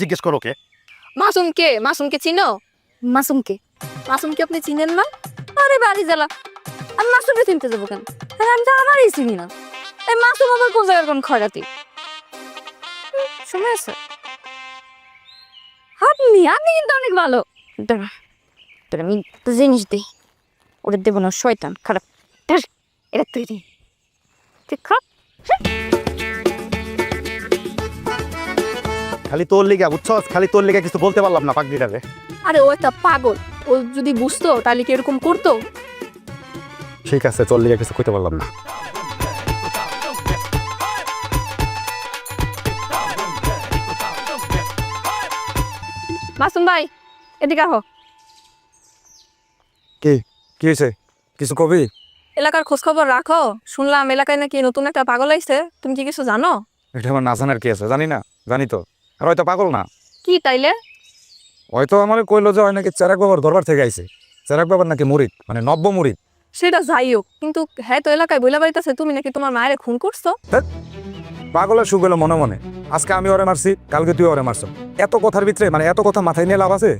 জিজ্ঞেস করো কে? মাসুমকে চিনো? মাসুমকে আপনি চিনেন না? আরে বাড়ি জ্বালা, আমি মাসুমকে চিনতে যাবো কেন? আরে আমি তো আমারই চিনি না। এই মাসুম আবার কোন জায়গার কোন খয়রাতি? শুনে আছে আপনি কিন্তু অনেক ভালো। দাঁড়া, তোর আমি তো জিনিস দিই, ওটা দেবো না, শয়তান খারাপ। এটা তুই রে, তুই খারাপ। খালি তোর লিগা বুঝছস, খালি তোর লিগা কিছু বলতে পারলাম না পাগড়িটারে। আরে ও একটা পাগল, ও যদি বুঝতো তাহলে কি এরকম করতো? ঠিক আছে, তোর লিগা কিছু কইতে পারলাম না। মাসুম ভাই এদিকে আহো। কি কি হয়েছে? কিছু কবি? এলাকার খোঁজ খবর রাখো, শুনলাম এলাকায় নাকি নতুন একটা পাগল আইছে, তুমি কি কিছু জানো? এটা আমার না জানার কি আছে, জানি না, জানি তো। আর হয়তো পাগল না, কি তাইলে? হয়তো আমার কইলো যে হয় নাকি চেরাক বাবার দরবার থেকে আইছে। চেরাক বাবার নাকি মুরিদ, মানে নব্য মুরিদ। সেটা যাই হোক, কিন্তু হ্যাঁ তো এলাকায় বইলা বাড়িতেছে তুমি নাকি তোমার মায়ের খুন করছো। পাগলের সুখ হলো মনে মনে। আজকে আমি ওরে মারছি, কালকে তুই ওরে মারছ। এত কথার ভিতরে মানে এত কথা মাথায় নিয়ে লাভ আছে?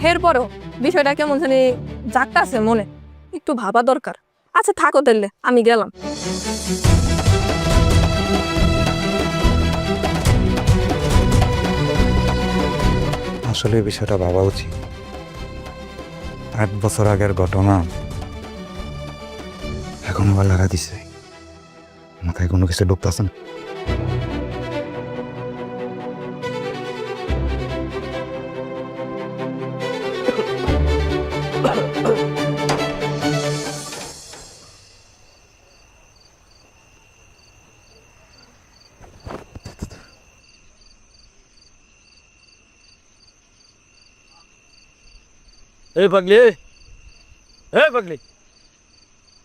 এরপরও বিষয়টা কেমন জানি জাগটা আছে মনে, একটু ভাবা দরকার। আচ্ছা থাকো তাইলে, আমি গেলাম। আসলে বিষয়টা ভাবা উচিত। 8 বছর আগের ঘটনা এখনো লাগা দিছে, মাথায় কোনো কিছু ঢুকতেছে না। এই পাগলি, এই পাগলি,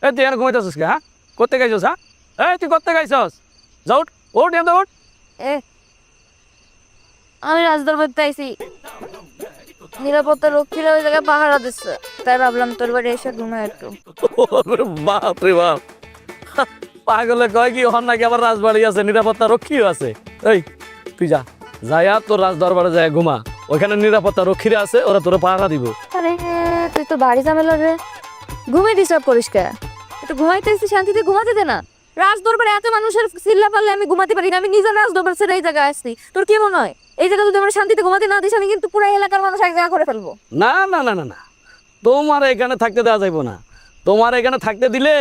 এই তুই এখানে ঘুমাইতেছিস কে? হ্যাঁ, করতে গাইছস? হ্যাঁ, এই তুই করতে গাইছস? যাও ওঠ, এম ওঠ। আমি রাজদরবারতে আইছি, নিরাপত্তা রক্ষীরা ওই জায়গায় পাহারা দিচ্ছে, তাই ভাবলাম তোর বাড়ি এসে ঘুমাই একটু। বাপ রে বাপ, পাগলে কয় কি হন নাকি আবার রাজবাড়ি আছে, নিরাপত্তা রক্ষীও আছে। এই তুই যা, যাইয়া তোর রাজ দরবারে যায় ঘুমা, ওইখানে নিরাপত্তা রক্ষীরা আছে, ওরা তোর পাহারা দিব। আরে তুই তো বাড়ি ঝামেলা রে, ঘুমিয়ে ডিস্টার্ব করিস কে? একটু ঘুমাইতে এসেছি, শান্তিতে ঘুমাতে দে না। রাজ দরবারে এত মানুষের চিল্লা পারলে আমি ঘুমাতে পারি না, আমি নিজের রাজ দরবার ছেড়ে এই জায়গায় আসছি। তোর কি মনে হয় এই জায়গা যদি আমরা শান্তিতে ঘুমাতে না দিস, আমি কিন্তু পুরো এলাকার মানুষ এক জায়গা করে ফেলবো। না না না না না, তোমার এখানে থাকতে দেওয়া যাইব না। তোমার এখানে থাকতে দিলে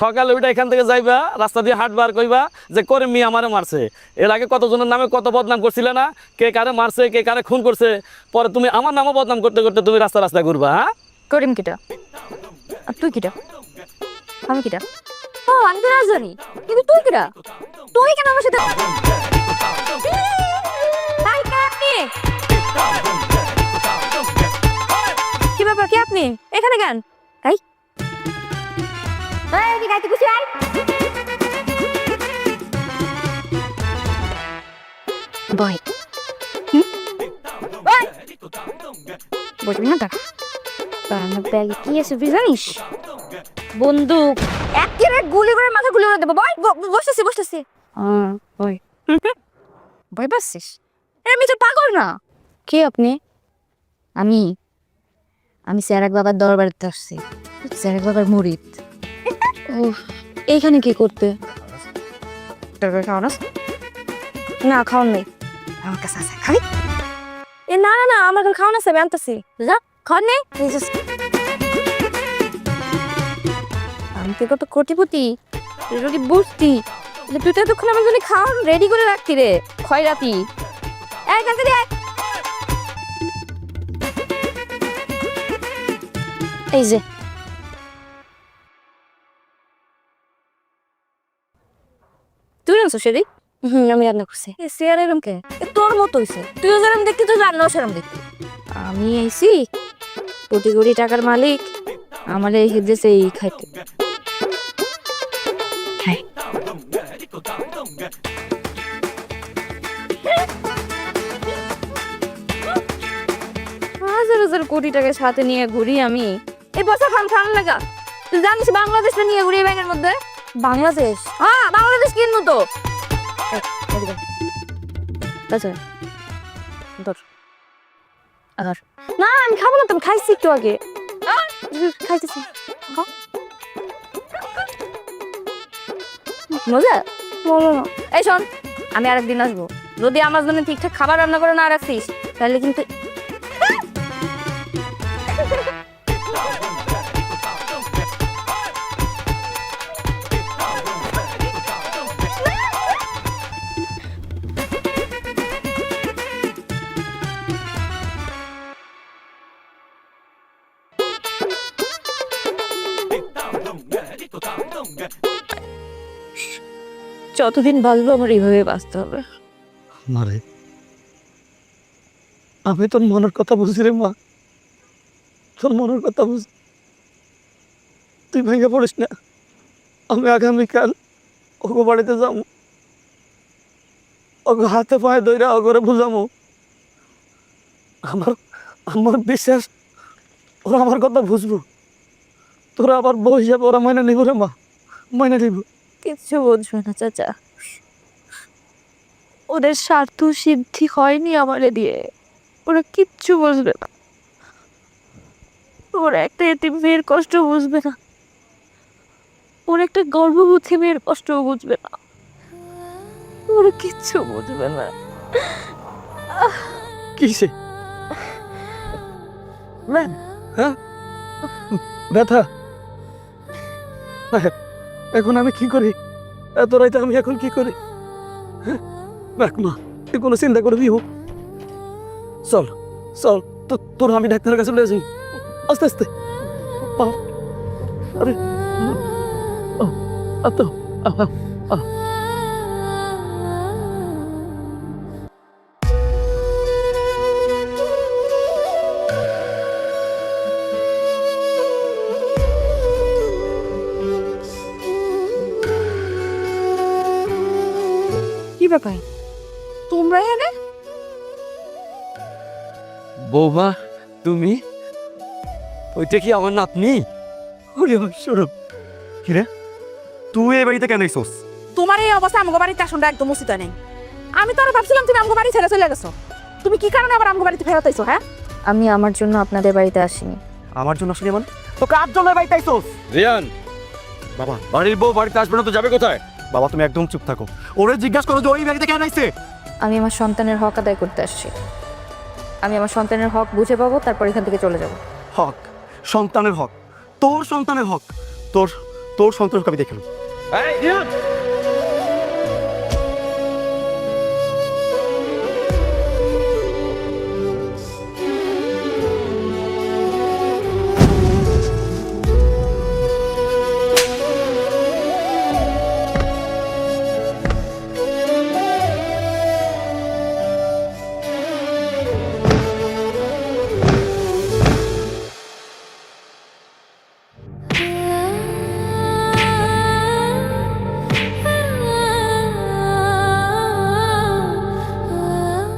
সকালে ওইটা এখান থেকে যাইবা, রাস্তা দিয়ে হাঁটবার কইবা যে করে মি আমারে মারছে। এর আগে কতজনের নামে কত বদনাম করছিলে না, কে কারে মারছে, কে কারে খুন করছে। পরে তুমি আমার নামও বদনাম করতে করতে তুমি রাস্তা রাস্তায় ঘুরবা। হ্যাঁ, করিম কিটা আর তুই কিটা? আমি কিটা? ও আমি তো রাজ জানি, কিন্তু তুই কিটা? তুই কেন আমার সাথে? তাই কে আপনি? কি ব্যাপার, কি আপনি এখানে কেন? এই এদিকে আইতে খুশি আই। বয় বসবি না? দাঁড়া দাঁড়ানোর ব্যাগে কি আছে তুই জানিস? বন্দুক, একেবারে গুলি করে মাথা গুলি করে দেবো। বয় বসতেছি বসতেছি। বয় বয় বাসছিস? আমি তো পাগল না। কে আপনি? আমি আমি চেরাক বাবার দরবারে আসছি, চেরাক বাবার মুরিদ। ও এইখানে কি করতে? খাওয়ান না? খাওয়ান নেই আমার কাছে আছে, খাবি? এ না না না, আমার খাওয়ান আছে, আমি আনতেছি। যা খাওয়ান নেই। আমি তো কত কোটিপতি, তুই যদি বুঝতি তুই তো এতক্ষণ আমার জন্য খাওয়ান রেডি করে রাখতি রে খয়রাতি। এই যে তুই রান্না সেদি? আমি রান্না করছি। চেয়ার এরম কে? তোর মতো হইছে, তুইও যেরম দেখতে তুই রান্নাও সেরম দেখতে। আমি আইছি কোটি কোটি টাকার মালিক, আমার এই হিদেছে এই খাইতে। হ্যাঁ হাজার হাজার কোটি টাকা সাথে নিয়ে ঘুরি আমি। এই বছর খান লাগা, তুই জানিস বাংলাদেশটা নিয়ে ঘুরি ব্যাগের মধ্যে। বাংলাদেশ? হ্যাঁ বাংলাদেশ কিনবো তো। ধর আর না আমি খাবো না, তুমি খাইছি একটু আগে। খাইতেছি। খাও। মজা বলো না। এই শোন, আমি আরেকদিন আসবো, যদি আমার জন্য ঠিকঠাক খাবার রান্না করে না রাখিস তাহলে কিন্তু যতদিন বাঁচবো আমার এইভাবে বাঁচতে হবে। মারে আমি তোর মনের কথা বুঝি রে মা, তোর মনের কথা বুঝ। তুই ভেঙে পড়িস না। আমি আগামীকাল ওগো বাড়িতে যাবো, ওগো হাতে পায়ে দইরা ওগরে বুঝামো। আমার আমার বিশ্বাস ওরা আমার কথা বুঝবো। তোরা আবার বউ হিসাবে ওরা মাইনে নিব রে মা, মাইনে নিব। কিচ্ছু বুঝবে না চাচা, ওদের স্বার্থ সিদ্ধি হয়নি আমারে দিয়ে, ওরা কিচ্ছু বুঝবে না। ওরা একটা এতিম মেয়ের কষ্ট বুঝবে না, ওরা একটা গর্ভবতী মেয়ের কষ্ট বুঝবে না, ওরা কিচ্ছু বুঝবে না। কিসে হ্যাঁ ব্যথা? এখন আমি কি করি? এত রাইতে আমি এখন কি করি? দেখ মা, তুই কোনো চিন্তা করবি হোক। চল চল, তোর আমি ডাক্তারের কাছে নিয়ে যাই আস্তে আস্তে। আরে আতো কি ব্যাপার তোমরা এখানে? বৌমা তুমি? ওইটা কি আমার নাতনি? সৌরভ কিরে তুই এই বাড়িতে কেন এসোস? তোমার এই অবস্থা আমগো বাড়িতে আসনটা একদম উচিত নেই। আমি তো আরো ভাবছিলাম তুমি আমগো বাড়ি ছেড়ে চলে গেছো। তুমি কি কারণে আবার আমগো বাড়িতে ফেরত আইছো? হ্যাঁ, আমি আমার জন্য আপনাদের বাড়িতে আসিনি। আমার জন্য শুনি মানে তো কার জন্য বাড়িতে আইসোস? রিয়ান, বাবা বাড়ির বউ বাড়িতে আসবে না তো যাবে কোথায়? বাবা তুমি একদম চুপ থাকো, ওরে জিজ্ঞাসা করো যে ওই বাড়িতে কেন আইছে। আমি আমার সন্তানের হক আদায় করতে আসছি। আমি আমার সন্তানের হক বুঝে পাবো, তারপর এখান থেকে চলে যাব। হক? সন্তানের হক? তোর সন্তানের হক? তোর তোর সন্তানের হক আমি দেখলাম। এই রিয়ান,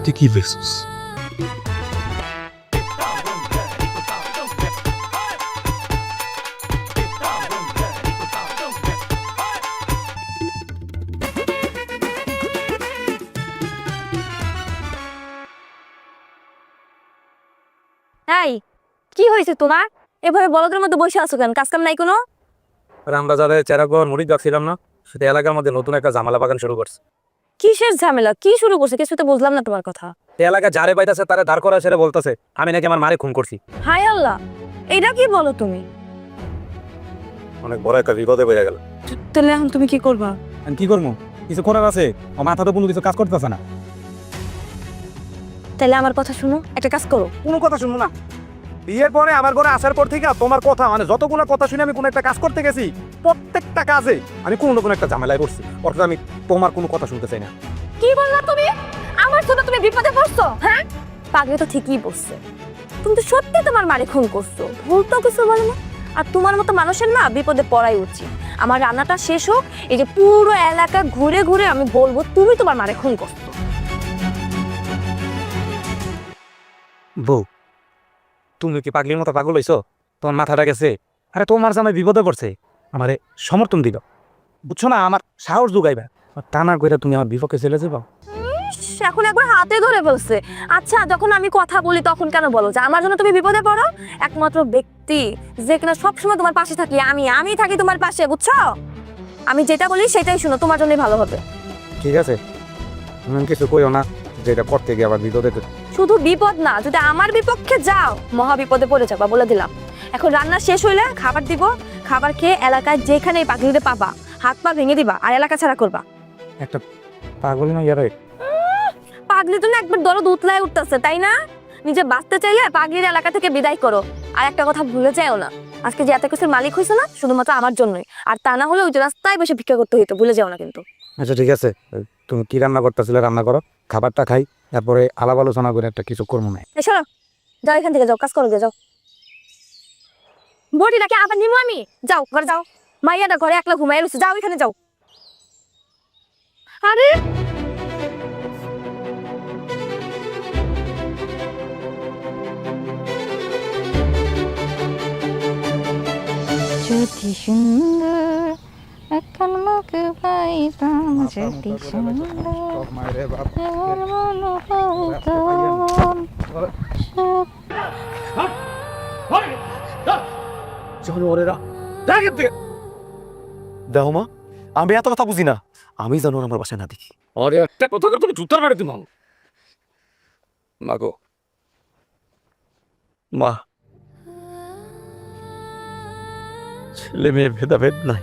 তুই কি দেখছিস? এই কি হয়েছে তোমার? এভাবে বলদের মধ্যে বসে আছো কেন? কাজ কাম নাই কোনো? আমরা যাদের চেরাগর মুড়ি গাছিলাম না, সেটা এলাকার মধ্যে নতুন একটা জামালা বাগান শুরু করছে। কিসের ঝামেলা? কি শুরু করছে? কিছু তো বুঝলাম না তোমার কথা। এই এলাকা যারে পাইতাছে তারা দাঁড় করা সেরে বলতেছে আমি নাকি আমার মারে খুন করছি। হায় আল্লাহ, এইটা কি বলো তুমি? অনেক বড় একটা বিপদে পড়ে গেল। তাহলে এখন তুমি কি করবা? আমি কি করবো? কিছু করার আছে? ও মাথা তো কোনো কিছু কাজ করতেছে না। তাহলে আমার কথা শুনো, একটা কাজ করো। কোনো কথা শুনবো না। বিয়ের পরে আমার ঘরে আসার পর থেকে তোমার কথা মানে যতগুলো কথা শুনে আমি কোনো একটা কাজ করতে গেছি, প্রত্যেকটা কাজে আমি কোনো না কোনো একটা ঝামেলায় পড়ছি। অর্থাৎ আমি তোমার কোনো কথা শুনতে চাই না। কি বললা তুমি? আমার জন্য তুমি বিপদে পড়ছো? হ্যাঁ, পাগলে তো ঠিকই বলছে। তুমি তো সত্যি তোমার মারে খুন করছো, ভুল তো কিছু বলে না। আর তোমার মতো মানুষের না বিপদে পড়াই উচিত। আমার রান্নাটা শেষ হোক, এই যে পুরো এলাকা ঘুরে ঘুরে আমি বলবো তুমি তোমার মারে খুন করছো। বউ, তুমি কি পাগলির মতো পাগল হইছো? তোমার মাথাটা গেছে? আরে তোমার জামাই বিপদে পড়ছে, আমারে সমর্থন দিল, বুঝছো না? আমার সাহস যোগাইবা, তা না কইরা তুমি আমার বিপক্ষে চলে যাবা। এখন একবার হাতে ধরে বলছে। আচ্ছা যখন আমি কথা বলি তখন কেন বলো যে আমার জন্য তুমি বিপদে পড়ো? একমাত্র ব্যক্তি যে কিনা সবসময় তোমার পাশে থাকি আমি থাকি তোমার পাশে, বুঝছো? আমি যেটা বলি সেটাই শুনো, তোমার জন্যই ভালো হবে। ঠিক আছে, তুমি কিছু কইও না, যেটা করতে গিয়ে আবার বিপদে শুধু বিপদ না, যদি আমার বিপক্ষে যাও মহা বিপদে পড়ে যাবা, বলে দিলাম। এখন রান্না শেষ হইলে খাবার দিব, খাবার খেয়ে এলাকায় যেখানে পাগলিতে পাবা হাত পা ভেঙে দিবা আর এলাকা ছাড়া করবা। একটা পাগল না ইয়ারে, পাগলি তো না একবার দরদ উতলায় উঠতেছে, তাই না? নিজে বাঁচতে চাইলে পাগলির এলাকা থেকে বিদায় করো। আর একটা কথা ভুলে যাও না, আজকে যে এত কিছুর মালিক হয়েছে না শুধুমাত্র আমার জন্যই, আর তা না হলে ওই যে রাস্তায় বসে ভিক্ষা করতে হইতো, ভুলে যাও না কিন্তু। আচ্ছা ঠিক আছে, তুমি কি রান্না করতেছিলে রান্না করো, খাবারটা খাই, তারপরে আলাপ আলোচনা করে একটা কিছু করবো না। এই শোনো, যাও এখান থেকে, যাও কাজ করো, যাও। বটিটাকে আবার নিমো আমি, যাও ঘরে যাও। মাইয়াটা ঘরে একলা ঘুমাই রয়েছে, যাও এখানে যাও। আরে যদি সুন্দর এখন মুখ পাইতাম, যদি সুন্দর এমন মন পাইতাম। দেখো মা, আমি এত কথা বুঝি না, আমি জানো আমার বাসায় না দেখি। আরে একটা কথা তুমি জুতার মেরে দিলাম। মা গো, মা, ছেলে মেয়ে ভেদাভেদ নাই,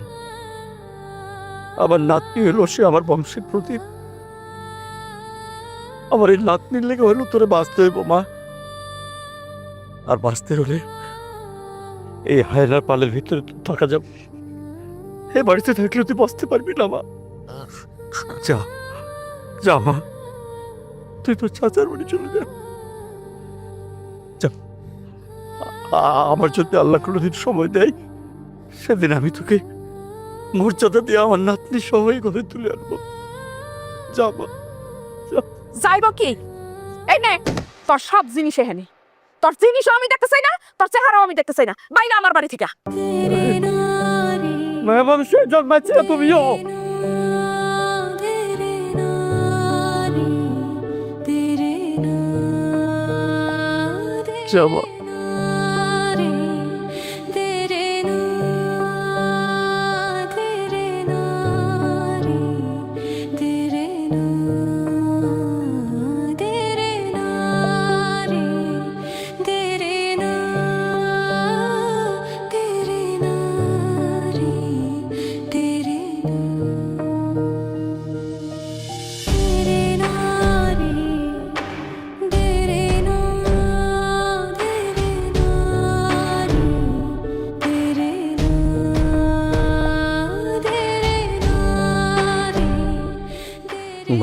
আমার নাতনি হলো সে আমার বংশের প্রতীক। আমার এই নাতনির লেগে হলো তোরে বাঁচতে হইব মা, আর বাঁচতে হলে এই হায়নার পালের ভিতরে তো থাকা যাবে। এ বাড়িতে থাকলে তুই বাঁচতে পারবি না মা। যা যা মা, তুই তো চাচার বাড়ি চলে যা। যা, আমার যদি আল্লাহ কোনোদিন সময় দেয় সেদিন আমি তোকে মর্যাদা দিয়ে আমার নাতনি সবাই ঘরে তুলে আনবো। যা মা। যাইব কি? এই নে তোর সব জিনিস এখানে। তোর জিনিসও আমি দেখতে চাই না, তোর চেহারাও আমি দেখতে চাই না, বাইরে আমার বাড়ি থেকে। মায়া মানুষের জন্মাচ্ছে তুমিও। যা মা।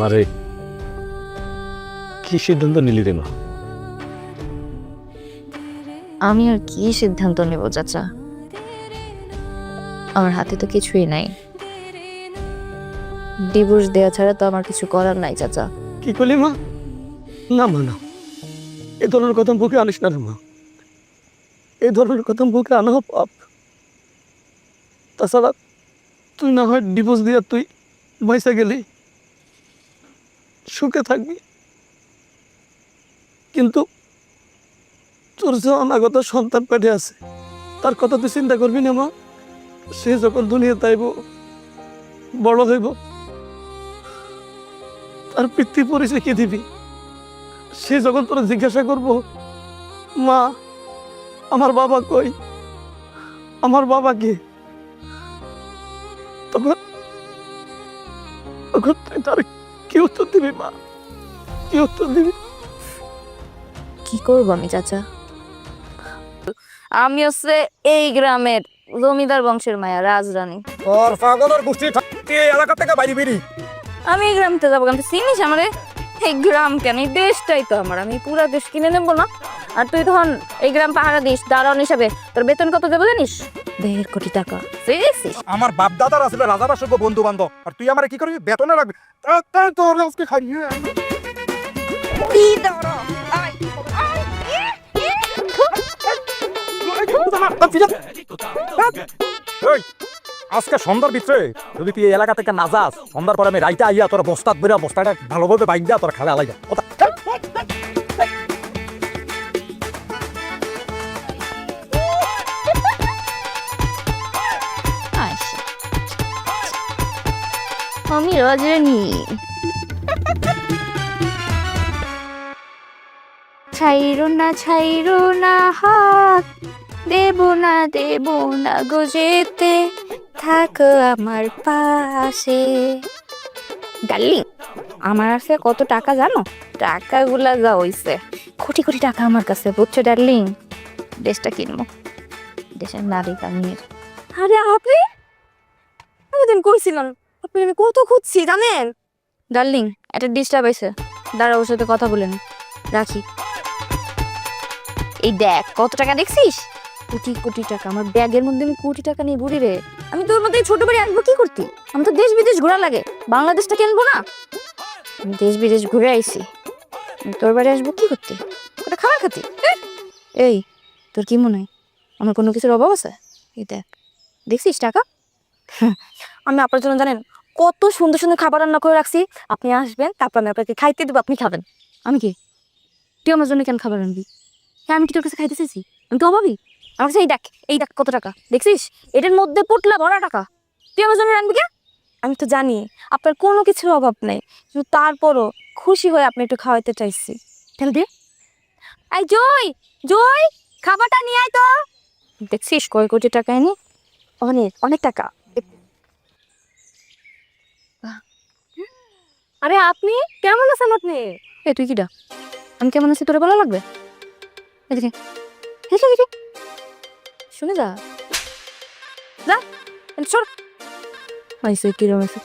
মারে কি সিদ্ধান্ত নিলি রে মা? আমি আর কি সিদ্ধান্ত নেব চাচা, আমার হাতে তো কিছুই নাই। ডিভোর্স দেওয়া ছাড়া তো আমার কিছু করার নাই চাচা। কি করলি মা? না মা না, এ ধরনের কথা মুখে আনিস না রে মা, এ ধরনের কথা মুখে আনা পাপ। তাছাড়া তুই না হয় ডিভোর্স দিয়া তুই পয়সা গেলি, সুখে থাকবি, কিন্তু তোর যে অনাগত সন্তান পেটে আছে তার কথা তুই চিন্তা করবি না মা। সে যখন দুনিয়াতে আইব, বড় হইব, তার পিতৃ পরিচয় কি দিবি? সে যখন তোরা জিজ্ঞাসা করব, মা আমার বাবা কই, আমার বাবা কে, তখন তখন তুই তার কি উত্তর দিবি মা? কি উত্তর দিবি? কি করব আমি চাচা? আমি হচ্ছে এই গ্রামের জমিদার বংশের মায়া, রাজরানী। ওর পাগলের গোষ্ঠী থাকতে এলাকা থেকে বাইরে বেরি। আমি এই গ্রামতে যাবো, গ্রামতে চিনিস আমারে? এই গ্রাম কেন, এই দেশটাই তো আমার, আমি পুরা দেশ কিনে নেবো না? আর তুই তখন এই গ্রাম পাহারা দিস দারোয়ান হিসাবে, তোর বেতন কত দেবো জানিস? 1.5 কোটি টাকা। দেখছিস আমার বাপ দাদার আসলে রাজাবাসক বন্ধু বান্ধব, আর তুই আমার কি করবি? বেতনে রাখবি তোর আজকে খাই। কি দাঁড়া আয় আজকে সন্ধ্যার ভিতরে যদি তুই এই এলাকা থেকে না যাস, সন্ধ্যার পরে আমি রাইতে আইয়া তোর বস্তাত বেরা বস্তাটা ভালোভাবে বাইক দিয়া তোর খালে আলাই কথা। আচ্ছা আমি রজনী ছাইরো না হাত দেব না গো যেতে থাকো আমার পাশে। ডার্লিং আমার আছে কত টাকা জানো? টাকাগুলা যা হইছে কোটি কোটি টাকা আমার কাছে, বুঝছো ডার্লিং? দেশটা কিনবো, দেশের নারী কামিয়ে। আরে আপনি দিন কইছিলেন, আপনি আমি কত খুঁজছি জানেন? ডার্লিং একটা ডিস্টার্ব হয়েছে, দাঁড়া ওর সাথে কথা বলেন, রাখি। এই দেখ কত টাকা দেখছিস? কোটি কোটি টাকা আমার ব্যাগের মধ্যে। আমি কোটি টাকা নিয়ে বুড়ি রে, আমি তোর মধ্যে ছোট বাড়ি আসবো কি করতে? আমি তো দেশ বিদেশ ঘোরা লাগে, বাংলাদেশটা কিনবো না? আমি দেশ বিদেশ ঘুরে আইছি, আমি তোর বাড়ি আসবো কি করতে? ওটা খাবার খাতি? এই তোর কি মনে হয় আমার কোনো কিছুর অভাব আছে? এই দেখ দেখছিস টাকা? আমি আপনার জন্য জানেন কত সুন্দর সুন্দর খাবার রান্না করে রাখছি। আপনি আসবেন, তারপর আমি আপনাকে খাইতে দেবো, আপনি খাবেন। আমি কি, তুই আমার জন্য কেন খাবার আনবি? হ্যাঁ আমি কি তোর কাছে খাইতে চাইছি? আমি তো অভাবী। আমার কাছে এই দেখ কত টাকা দেখছিস? এটার মধ্যে পুটলা ভরা টাকা, তুই আমার জন্য রাখবি কে? আমি তো জানি আপনার কোনো কিছুর অভাব নেই, কিন্তু তারপরও খুশি হয়ে আপনি একটু খাওয়াইতে চাইছি। তাহলে দে। এই জয় জয়, খাবারটা নিয়ে আয় তো। দেখছিস কয় কোটি টাকা এনে? অনেক অনেক টাকা। আরে আপনি কেমন আছেন? আপনি এ তুই কিডা? আমি কেমন আছি তোরে বলা লাগবে? এদিকে শুনে যা যা, সর। আইসে কিরম আছে?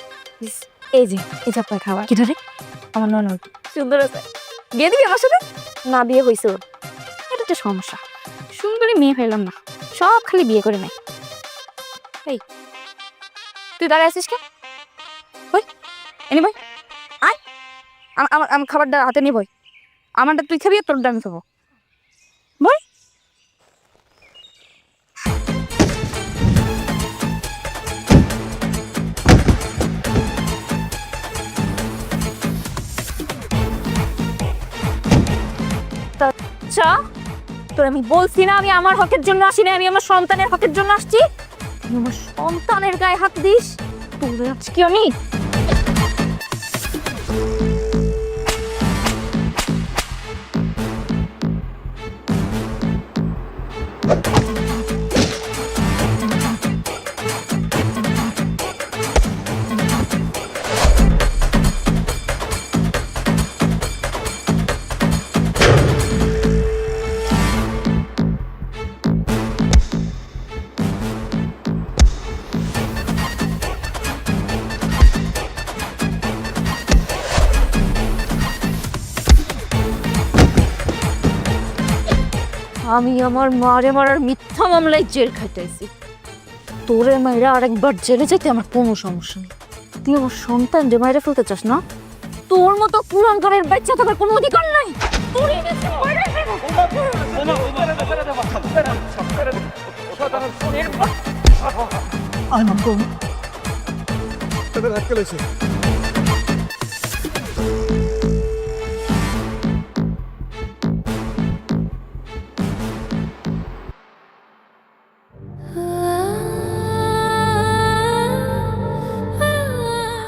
এই যে আপনার খাবার। কিটা রে? আমার ননদ সুন্দর আছে, বিয়ে দিবি আমার সাথে? না, বিয়ে হয়েছে ওর। এটা একটা সমস্যা, সুন্দরী মেয়ে পেলাম না, সব খালি বিয়ে করে নেয়। এই তুই দাঁড়ায় আছিস কে? বই এনে বই, আয় আমার খাবারটা হাতে নিয়ে বই। আমারটা তুই খাবি আর তোরটা আমি খাবো। বই। আচ্ছা তোর আমি বলছি না আমি আমার হকের জন্য আসি না, আমি আমার সন্তানের হকের জন্য আসছি। তুই আমার সন্তানের গায়ে হাত দিস, তোর আজকে আমি। আমি আমার মারে মারার মিথ্যা মামলায় জেল খাইতেছি, তোরে মাইরা আরেকবার জেলে যেতে আমার কোনো সমস্যা নেই। তুই আমার সন্তান যে মাইরা ফেলতে চাস না? তোর মতো পুরানকারের বাচ্চা থাকার কোনো অধিকার নাই।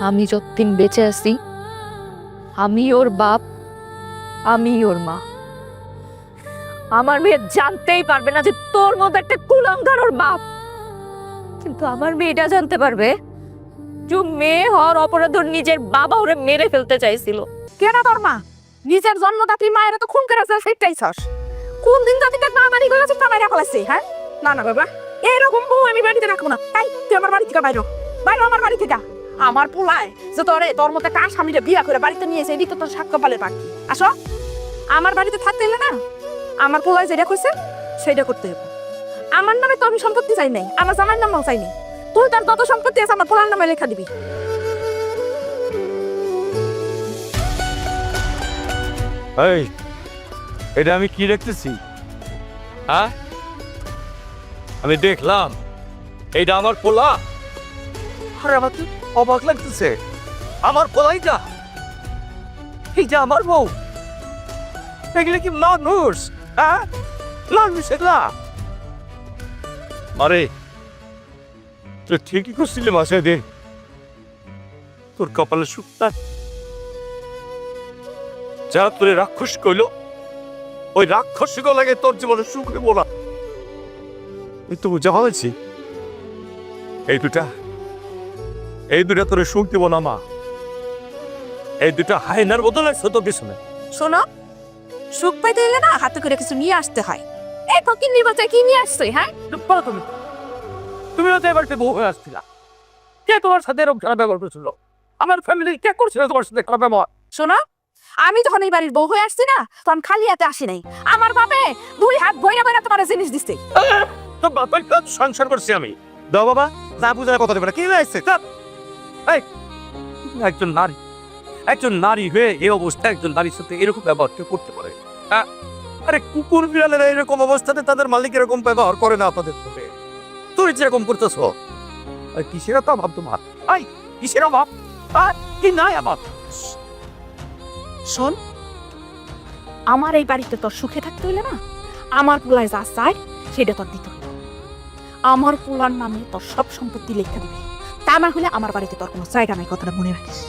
আমি যতদিন বেঁচে আছি, আমি ওর বাপ, আমি ওর মা। আমার মেয়ে জানতেই পারবে না যে তোর মতো একটা কুলাঙ্গার ওর বাপ, কিন্তু আমার মেয়েটা জানতে পারবে যে মেয়ে হওয়ার অপরাধ ওর নিজের বাবা ওরে মেরে ফেলতে চাইছিল। কেন তোর মা নিজের জন্মদাত্রী মায়ের তো খুন করে সেটাই চাস? কোন দিন জাতিটা না মারি গেছে তা মারি ফেলাছে? হ্যাঁ না না বাবা, এরকম বউ আমি বাড়িতে রাখবো না। তাই তুই আমার বাড়ি থেকে বাইরো, বাইরো আমার বাড়ি থেকে। আমার পোলায় যে তোর মতো কার স্বামীরা বিয়া করে বাড়িতে নিয়েছে, এদিক তো তোর সাক্ষ্য পালে বাকি। আসো আমার বাড়িতে থাকতে এলে না, আমার পোলায় যেটা কইছে সেইটা করতে হবে। আমার নামে তো আমি সম্পত্তি চাই নাই, আমার জামার নামও চাই নাই। তুই তার যত সম্পত্তি আছে আমার পোলার নামে লেখা দিবি। এই এটা আমি কি দেখতেছি? হ্যাঁ আমি দেখলাম এইটা আমার পোলা, আরে আমার তো অবাক লাগতেছে, আমার পোলাইটা, এই যে আমার বউ, এগুলো কি মানুষ? হ্যাঁ, মানুষ এগুলা? আরে তুই ঠিকই করছিলি মাসে দে, তোর কপালে সুখ নাই। যা তোরে রাক্ষস কইল, ওই রাক্ষস লাগে তোর জীবনে সুখ নেব না। এই তো বুঝা হয়েছি, এই দুটা তোরে সুখ দেব না মা। এই দুটা হায়নার বদলে ছোট পিছনে। শোনো, সুখ পাইতে এলে না হাতে করে কিছু নিয়ে আসতে হয়। এই ফকির নির্বাচনে কি নিয়ে আসছে? হ্যাঁ, তুমিও তো এবার বউ হয়ে আসছিলা, কে তোমার সাথে এরকম খারাপ ব্যবহার করেছিল? আমার ফ্যামিলি কে করছিল তোমার সাথে খারাপ ব্যবহার? শোনো, আমি যখন এই বাড়ির বউ হয়ে আসছি না, তখন খালি হাতে আসি নাই। আমার বাপে 2 হাত বইরা বইরা তোমার জিনিস দিচ্ছে। তো বাবার কাজ সংসার করছি আমি। দাও বাবা, যা বুঝার কথা দেবে না, কি হয়েছে? একজন নারী হয়ে এই অবস্থায় একজন নারীর সাথে এরকম ব্যবহার কেউ করতে পারে? আরে কুকুর বিড়ালেরা এরকম অবস্থাতে তাদের মালিক এরকম ব্যবহার করে না তাদের সাথে। তুই যেরকম করতেছ, কিসের তো অভাব তোমার? কিসের অভাব? কি নাই আমার? শোন, আমার এই বাড়িতে তোর সুখে থাকতে হইলে না, আমার পোলায় যা চায় সেটা তোর দিতে হবে। আমার পোলার নামে তোর সব সম্পত্তি লেখা দিবি, তা না হলে আমার বাড়িতে তোর কোনো জায়গা নাই, কথাটা মনে রাখিস।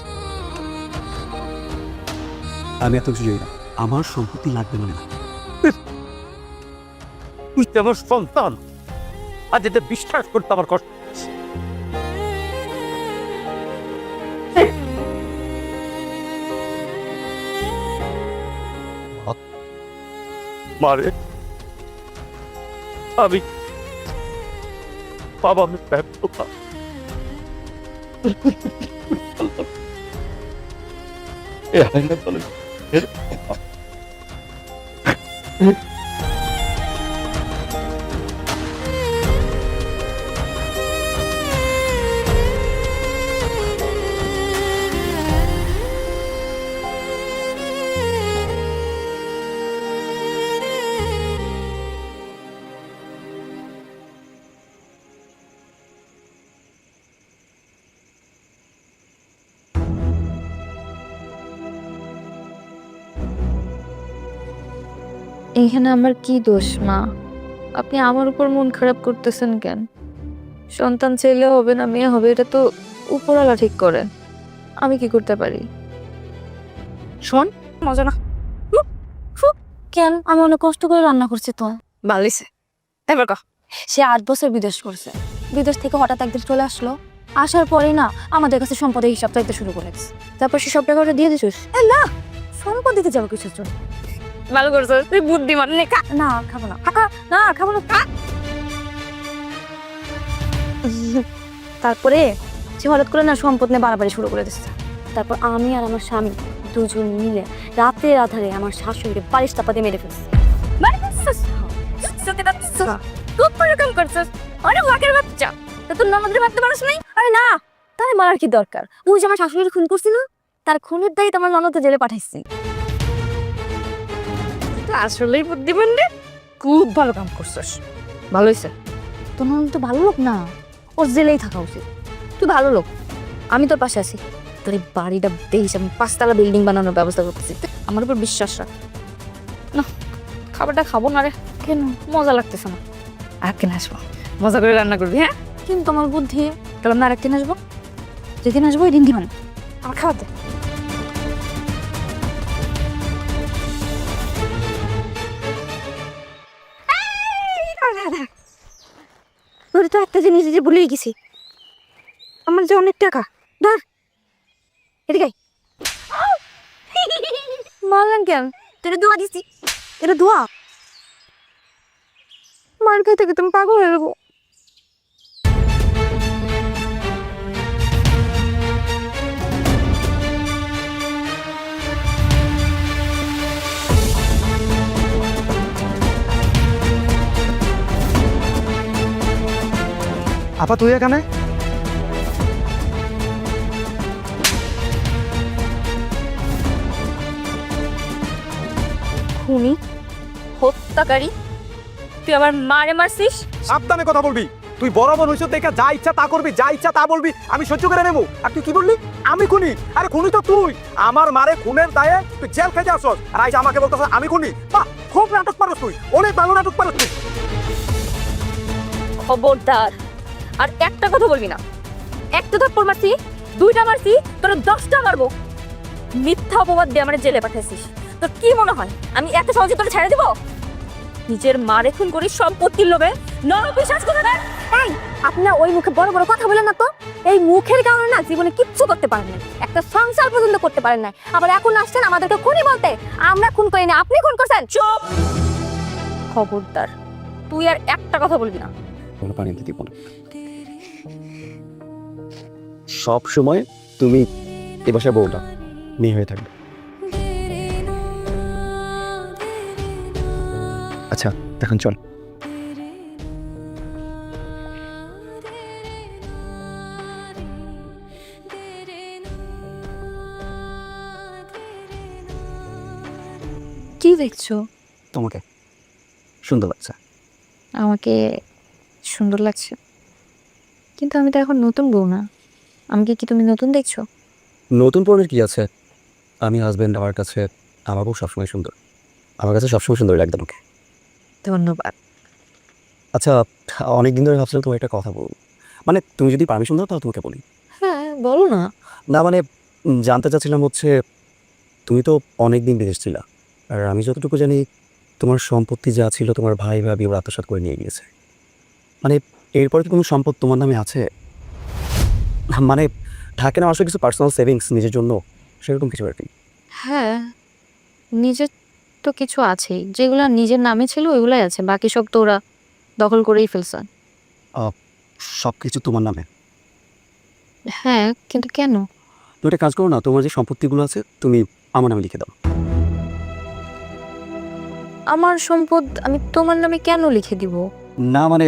আমি এত কিছু জানি না, আমার সম্পত্তি লাগবে না। তুই তো আমার সন্তান, আজ এতে বিশ্বাস করতে আমার কষ্ট। মারে আমি বাবা, আমি ব্যর্থতা। এইখানে আমার কি দোষ মা? আপনি আমার উপর মন খারাপ করতেছেন কেন? সন্তান ছেলে হবে না মেয়ে হবে এটা তো উপরওয়ালা ঠিক করে, আমি কি করতে পারি? শোন, মজা না। কেন? আমি অনেক কষ্ট করে রান্না করছি তো। ভালিছে, এবার কহ। সে 8 বছর বিদেশ করছে, বিদেশ থেকে হঠাৎ একদিন চলে আসলো, আসার পরেই না আমাদের কাছে সম্পদের হিসাব চাইতে শুরু করেছে। তারপর সে সব টাকা ওটা দিয়ে দিছিস? না, সম্পদ দিতে যাবো কিছুর জন্য। ভালো করছো, তুই বুদ্ধিমান। না খাবো না, কাকা না খাবো না। তারপরে সে হঠাৎ করে না সম্পদ নিয়ে বাড়াবাড়ি শুরু করে দিচ্ছে। তারপর আমি আর আমার স্বামী দুজন মিলে রাতের আধারে আমার শাশুড়িকে বালিশ চাপা দিয়ে মেরে ফেলছে। খুব পরিকল্পনা করছিস, অনেক ওয়াকের বাচ্চা। তা তোর ননদের ভাবতে পারিস নাই? আরে না, তাহলে মারার কি দরকার? ওই যে আমার শাশুড়ির খুন করছিল, তার খুনের দায়িত্ব আমার ননদ জেলে পাঠাইছি। আসলেই বুদ্ধিমান রে, খুব ভালো কাম করছিস। ভালো হয়েছে। তোর ননদ তো ভালো লোক না, ওর জেলেই থাকা উচিত। তুই ভালো লোক, আমি তোর পাশে আছি। তোর এই বাড়িটা দেখিস আমি 5 তলা বিল্ডিং বানানোর ব্যবস্থা করতেছি, আমার উপর বিশ্বাস রাখ। না, খাবারটা খাবো না রে। কেন? মজা লাগতেছে না। আরেকদিন আসবো, মজা করে রান্না করবি। হ্যাঁ, কিন্তু আমার বুদ্ধি, তাহলে না আরেকদিন আসবো, যেদিন আসবো ওই দিন দিবান আমার খাওয়াতে। তোর তো একটা জিনিস যে ভুলেই গেছি, আমার যে অনেক টাকা। ধর এদিকে আয়। মারলেন কেন? তোর দোয়া দিছি। এটা দোয়া? মার খাই থেকে তুমি পাগল হয়ে যাবো। আপা তুই এখানে? খুনি, হত্যাকারী, তুই আমার মারে মারছিস। সাবধানে কথা বলবি। তুই বড় বোন হইছ দেখা যা ইচ্ছা তা করবি, যা ইচ্ছা তা বলবি, আমি সহ্য করে নেবো। আর তুই কি বললি আমি খুনি? আরে খুনি তো তুই। আমার মারে খুনের দায়ে তুই জেল খেতে আসছ, আর আইসা আমাকে বলতেছ আমি খুনি। বাহ, খুব নাটক পারস তুই, অনেক ভালো নাটক পারস তুই। খবরদার আর একটা কথা বলবি না। একটা থাপ্পড় মারছি, 2টা মারছি, তোরা 10টা মারবো। মিথ্যা অপবাদ দিয়ে আমার জেলে পাঠাইছিস। তোর কি মনে হয় আমি এত সহজে তোরা ছেড়ে দিব? নিজের মারে খুন করি সম্পত্তির লোভে, নরপিশাচ কোথাকার। এই আপনার ওই মুখে বড় বড় কথা বলেন না তো। এই মুখের কারণে না জীবনে কিচ্ছু করতে পারেন না, একটা সংসার পর্যন্ত করতে পারেন না। আবার এখন আসছেন আমাদেরকে খুনি বলতে। আমরা খুন করিনি, আপনি খুন করছেন। চুপ! খবরদার তুই আর একটা কথা বলবি না। কোনো পানি দিতে বলো। সব সময় তুমি এ বাসায় বউটা মেয়ে হয়ে থাকবে। আচ্ছা এখন চল। কি দেখছো? তোমাকে সুন্দর লাগছে। আমাকে সুন্দর লাগছে, কিন্তু আমি তো এখন নতুন বউ না। আমাকে কি তুমি নতুন দেখছো? নতুন পণ্যের কি আছে? আমি হাজবেন্ড, আমার কাছে আমার বউ সবসময় সুন্দর। আমার কাছে সবসময় সুন্দর লাগতো তোমাকে। ধন্যবাদ। আচ্ছা, অনেক দিন ধরে ভাবছিলাম তোমার একটা কথা বলবো। মানে তুমি যদি পারমিশন দাও তাহলে তোমাকে বলি। হ্যাঁ বলো না। না মানে জানতে চাচ্ছিলাম হচ্ছে, তুমি তো অনেক দিন বিদেশ ছিলা, আর আমি যতটুকু জানি তোমার সম্পত্তি যা ছিল তোমার ভাই ভাবি ওরা আত্মসাৎ করে নিয়ে গিয়েছে। মানে এরপরে কি কোনো সম্পদ তোমার নামে আছে? মানে থাকে না আসলে কিছু পার্সোনাল সেভিংস নিজের জন্য, সেরকম কিছু আর কি। হ্যাঁ, নিজের তো কিছু আছেই, যেগুলো নিজের নামে ছিল ওইগুলাই আছে, বাকি সব তো ওরা দখল করেই ফেলছে। সব কিছু তোমার নামে? হ্যাঁ, কিন্তু কেন? তো একটা কাজ করো না, তোমার যে সম্পত্তিগুলো আছে তুমি আমার নামে লিখে দাও। আমার সম্পদ আমি তোমার নামে কেন লিখে দিব? না মানে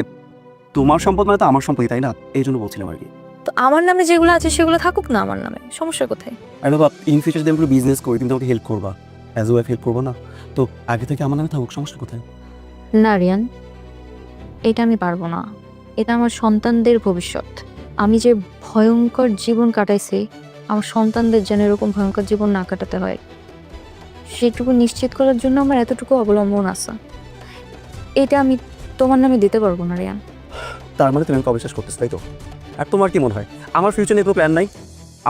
তোমার সম্পদ মানে তো আমার সম্পত্তি, তাই না? এই জন্য বলছিলাম আর কি। তো আমার নামে যেগুলো আছে সেগুলো থাকুক না আমার নামে, সমস্যা কোথায়? আর বাবা, ইন ফিউচার যদি আমি কোনো বিজনেস করি তুমি তোমাকে হেল্প করবা, অ্যাজ ওয়াইফ হেল্প করবো না? তো আগে থেকে আমার নামে থাকুক, সমস্যা কোথায়? না রিয়ান, এটা আমি পারবো না। এটা আমার সন্তানদের ভবিষ্যৎ। আমি যে ভয়ঙ্কর জীবন কাটাইছি, আমার সন্তানদের যেন এরকম ভয়ঙ্কর জীবন না কাটাতে হয়, সেটুকু নিশ্চিত করার জন্য আমার এতটুকু অবলম্বন আছে। এটা আমি তোমার নামে দিতে পারবো না রিয়ান। তার মানে তুমি আমাকে অবিশ্বাস করতেছ, তাই তো? আর তোমার কি মনে হয় আমার ফিউচার নিয়ে কোনো প্ল্যান নাই?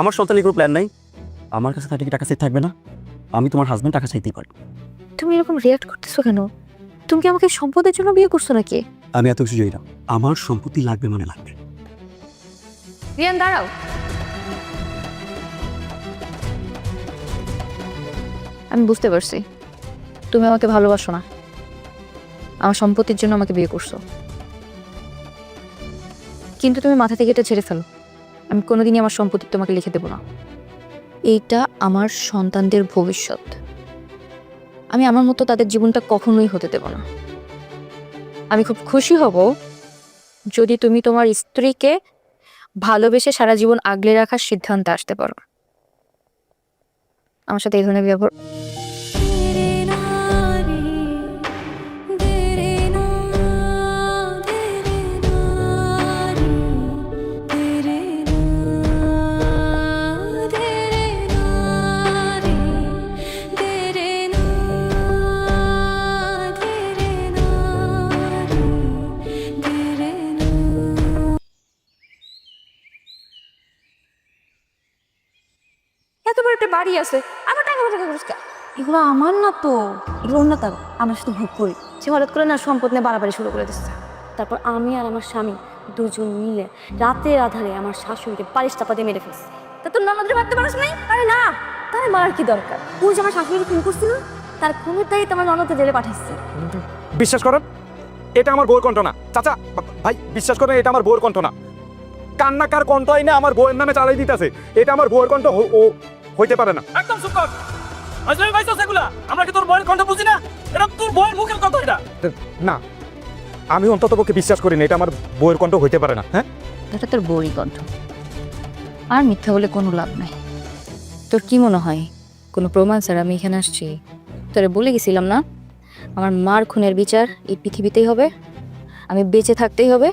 আমার সন্তান নিয়ে কোনো প্ল্যান নাই? আমার কাছে থাকলে কি টাকা সেট থাকবে না? আমি তোমার হাজব্যান্ড, টাকা চাইতেই পারি। তুমি এরকম রিয়াক্ট করতেছো কেন? তুমি কি আমাকে সম্পদের জন্য বিয়ে করছো নাকি? আমি এত কিছু জানি না, আমার সম্পত্তি লাগবে মানে লাগবে। রিয়ান দাঁড়াও। আমি বুঝতে পারছি তুমি আমাকে ভালোবাসো না, আমার সম্পত্তির জন্য আমাকে বিয়ে করছো। কিন্তু তুমি মাথা থেকে এটা ছেড়ে ফেলো, আমি কোনোদিনই আমার সম্পত্তি তোমাকে লিখে দেবো না। এইটা আমার সন্তানদের ভবিষ্যৎ, আমি আমার মতো তাদের জীবনটা কখনোই হতে দেব না। আমি খুব খুশি হব যদি তুমি তোমার স্ত্রীকে ভালোবেসে সারা জীবন আগলে রাখার সিদ্ধান্তে আসতে পারো। আমার সাথে এই ধরনের ব্যবহার এত বড় একটা বাড়ি আছে, আমার টাকা পয়সা খরচ কর। এগুলো আমার না তো, এগুলো অন্য তার, আমরা শুধু ভোগ করি। সে হঠাৎ করে না সম্পদ নিয়ে বাড়াবাড়ি শুরু করে দিচ্ছে। তারপর আমি আর আমার স্বামী দুজন মিলে রাতের আধারে আমার শাশুড়িকে পালিশ চাপা দিয়ে মেরে ফেলছে। তা তোর ননদরে ভাবতে পারিস নাই? আরে না, তার মারার কি দরকার? ওই যে আমার শাশুড়িকে খুন করছিল, তার খুনের দায়িত্ব আমার ননদকে জেলে পাঠাচ্ছে। বিশ্বাস করেন এটা আমার বউয়ের কণ্ঠ না। চাচা ভাই বিশ্বাস করেন এটা আমার বউয়ের কণ্ঠ না। কান্নাকার কণ্ঠ না আমার বউয়ের নামে চালাই দিতেছে, এটা আমার বউয়ের কণ্ঠ ও হইতে পারে না। একদম চুপ কর। আজলামি পাইছস এগুলা? আমরা কি তোর বউয়ের কণ্ঠ বুঝি না? এটা তোর বউয়ের মুখের কথা এটা। না, আমি অন্তত পক্ষে বিশ্বাস করি না এটা আমার বউয়ের কণ্ঠ হইতে পারে না। হ্যাঁ, এটা তোর বউরই কণ্ঠ, আর মিথ্যা বলে কোনো লাভ নাই। তোর কি মনে হয় কোনো প্রমাণ স্যার আমি এখানে আসছি? তোরে বলে গেছিলাম না আমার মার খুনের বিচার এই পৃথিবীতেই হবে, আমি বেঁচে থাকতেই হবে।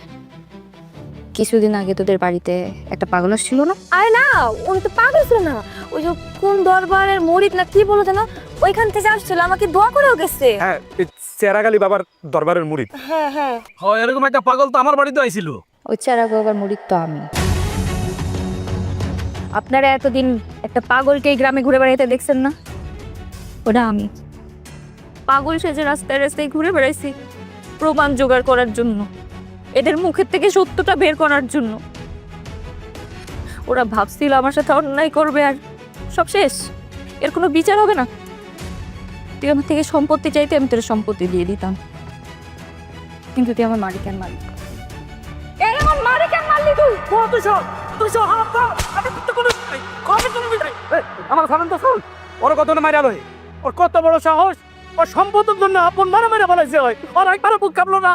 কিছুদিন আগে তোদের বাড়িতে একটা পাগল ছিল না? আরে না, উনি তো পাগল ছিল না, ওই যে কোন দরবারের মরিদ না কি বলো যেন, ওইখান থেকে আসছিল, আমাকে দোয়া করেও গেছে। হ্যাঁ, চেরাগালি বাবার দরবারের মুরিদ। হ্যাঁ হ্যাঁ, হয় এরকম একটা পাগল তো আমার বাড়িতে আইছিল। ওই চারা বাবার মুরিদ তো আমি। আপনারা এতদিন একটা পাগলকে এই গ্রামে ঘুরে বেড়াইতে দেখছেন না? ওটা আমি। পাগল সেজে রাস্তায় রাস্তায় ঘুরে বেড়াইছি প্রমাণ জোগাড় করার জন্য, এদের মুখের থেকে সত্যটা বের করার জন্য। ওরা ভাবছিল আমার সাথে অন্যায় করবে আর সব শেষ, এর কোনো বিচার হবে না। তুই আমার থেকে সম্পত্তি চাইতে আমি তোর সম্পত্তি দিয়ে দিতাম, কিন্তু তুই আমার মালিকের মালিক। এই আমার মারে কেন মারলি তুই? আমার সামনে তো শুন, ওর কত না মাইরা লয়, ওর কত বড় সাহস, ওর সম্পদের জন্য আপন মারা মারা ফেলাইছে হয়, ওর একবার বুক কাঁপলো না।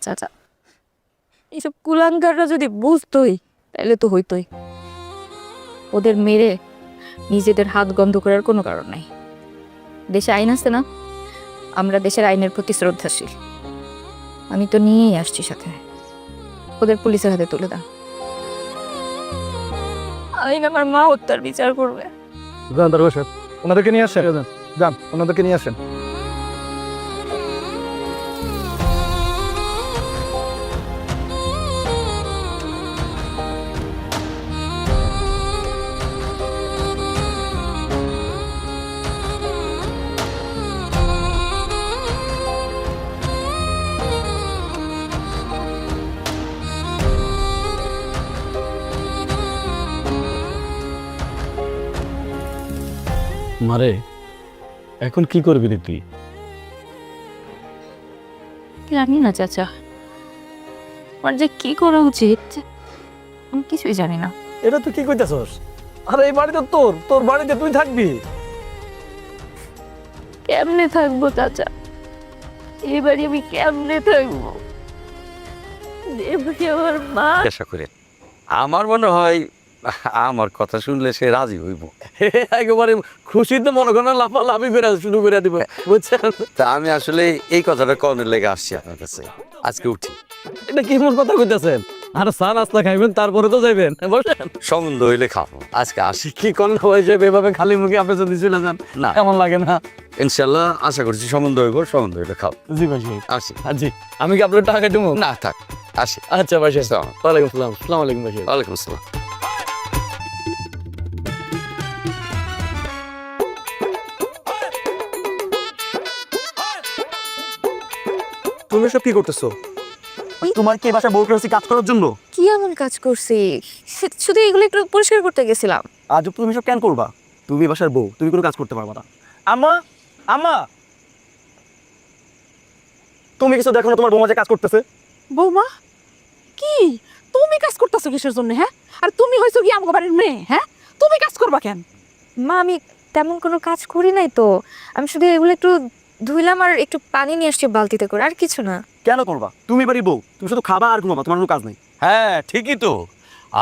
চাচা, এইসব কুলাঙ্গাররা যদি বুঝতোই তাহলে তো হইতোই। ওদের মেরে নিজেদের হাত গন্ধ করার কোনো কারণ নাই। দেশে আইন আছে না, আমরা দেশের আইনের প্রতি শ্রদ্ধাশীল। আমি তো নিয়েই আসছি সাথে, ওদের পুলিশের হাতে তুলে দাও। আইন আমার মা হত্যার বিচার করবে। ওনাদেরকে নিয়ে আসেন, যান ওনাদেরকে নিয়ে আসেন। মারে, এখন কি করবি রে তুই? জানি না চাচা, আমার যে কি করা উচিত আমি কিছুই জানি না। এটা তুই কি কইতাছস? আরে এই বাড়িতে তোর, তোর বাড়িতে তুই থাকবি। কেমনে থাকবো চাচা, এবারে আমি কেমনে থাকবো? এবারে আমার মা। আশা করে আমার মনে হয় আমার কথা শুনলে সে রাজি হইব। একেবারে খুশিতে মনে করেন লাফালাফি করে শুরু করে দিব, বুঝছেন? তা আমি আসলে এই কথাটা কনের লেগে আসছি আপনার কাছে, আজকে উঠি। এটা কি মন কথা কইতাছেন? আর চা নাস্তা খাইবেন তারপরে তো যাইবেন, বসেন। সম্বন্ধ হইলে খাবো, আজকে আসি। কি কন্যা হয়েছে এভাবে খালি মুখে আপনি যদি চলে যান, না এমন লাগে না? ইনশাল্লাহ আশা করছি সম্বন্ধ হইব, সম্বন্ধ হইলে খাবো। জি ভাই, জি। আসি। জি, আমি কি আপনার টাকা দেবো? না থাক, আসি। আচ্ছা ভাই, আসসালাম। ওয়ালাইকুম আসসালাম। আসসালামু আলাইকুম ভাই। ওয়ালাইকুম আসসালাম। তুমি সব কি করতেছো? তোমার কি বাসা বউ কাছে কাজ করার জন্য? কি এমন কাজ করছি? শুধু এগুলো একটু পরিষ্কার করতে গেছিলাম। আজ তুমি সব কেন করবা? তুমি বাসার বউ, তুমি কোনো কাজ করতে পারবা না। আম্মা, আম্মা, তুমি কিছু দেখো না তোমার বৌমা যে কাজ করতেছে? বৌমা, কি তুমি কাজ করতেছো কিসের জন্য? হ্যাঁ, আর তুমি হইছো কি আমার বাড়ির মেয়ে? হ্যাঁ, তুমি কাজ করবা কেন? মা, আমি তেমন কোনো কাজ করি নাই তো, আমি শুধু এগুলো একটু ধুইলাম আর একটু পানি নিয়ে আসছি বালতিতে করে, আর কিছু না। কেন করবা? তুমি বাড়ির বউ, তুমি শুধু খাবা আর ঘুমাবা, তোমার কোনো কাজ নেই। হ্যাঁ ঠিকই তো,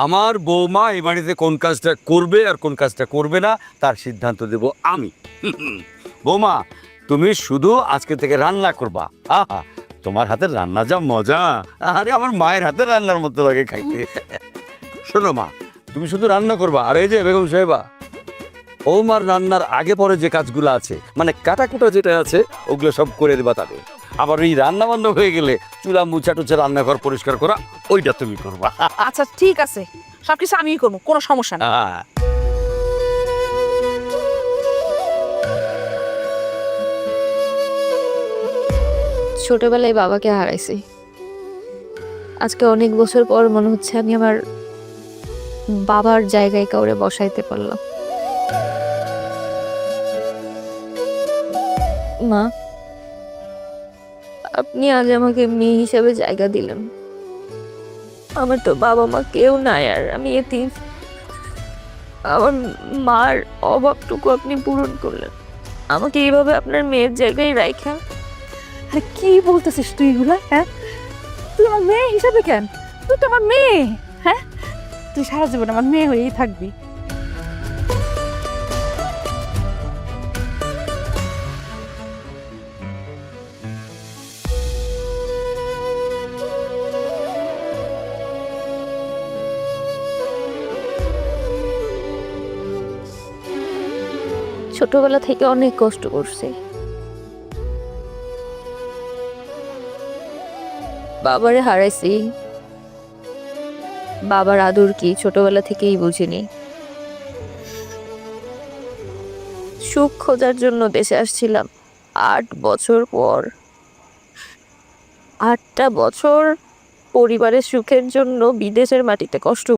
আমার বৌমা এই বাড়িতে কোন কাজটা করবে আর কোন কাজটা করবে না তার সিদ্ধান্ত দেব আমি। বৌমা, তুমি শুধু আজকে থেকে রান্না করবা। আহা, তোমার হাতের রান্না যা মজা, আরে আমার মায়ের হাতের রান্নার মতো লাগে খাইতে। শোনো মা, তুমি শুধু রান্না করবা, আর এই যে বেগম সাহেবা, বৌমার রান্নার আগে পরে যে কাজগুলো আছে, মানে কাটাকুটা যেটা আছে, ওগুলো সব করে দেবা তাদের। আবার এই রান্না বান্না হয়ে গেলে চুলা মুছা টুচা রান্নাঘর পরিষ্কার করা, ওইটা তুমি করবা। আচ্ছা ঠিক আছে, সবকিছু আমিই করবো, কোনো সমস্যা নেই। হ্যাঁ। ছোটবেলায় বাবাকে হারাইছি, আজকে অনেক বছর পর মনে হচ্ছে আমি আমার বাবার জায়গায় কাউরে বসাইতে পারলাম। মা, আপনি আজ আমাকে মেয়ে হিসাবে জায়গা দিলেন। আমার তো বাবা মা কেউ নাই, আর আমি এতিম। আমার মার অভাবটুকু আপনি পূরণ করলেন, আমাকে এইভাবে আপনার মেয়ের জায়গায় রাখা। আরে কি বলতেছিস তুই এগুলা? হ্যাঁ, তুই আমার মেয়ে হিসাবে কেন? তুই তো আমার মেয়ে। হ্যাঁ, তুই সারা জীবন আমার মেয়ে হয়েই থাকবি। ছোটবেলা থেকে অনেক কষ্ট করছি। বাবারে হারাইছি, বাবার আদর কি ছোটবেলা থেকেই বুঝিনি। সুখ খোঁজার জন্য দেশে আসছিলাম 8 বছর পর। 8টা বছর পরিবারের সুখের জন্য বিদেশের মাটিতে কষ্ট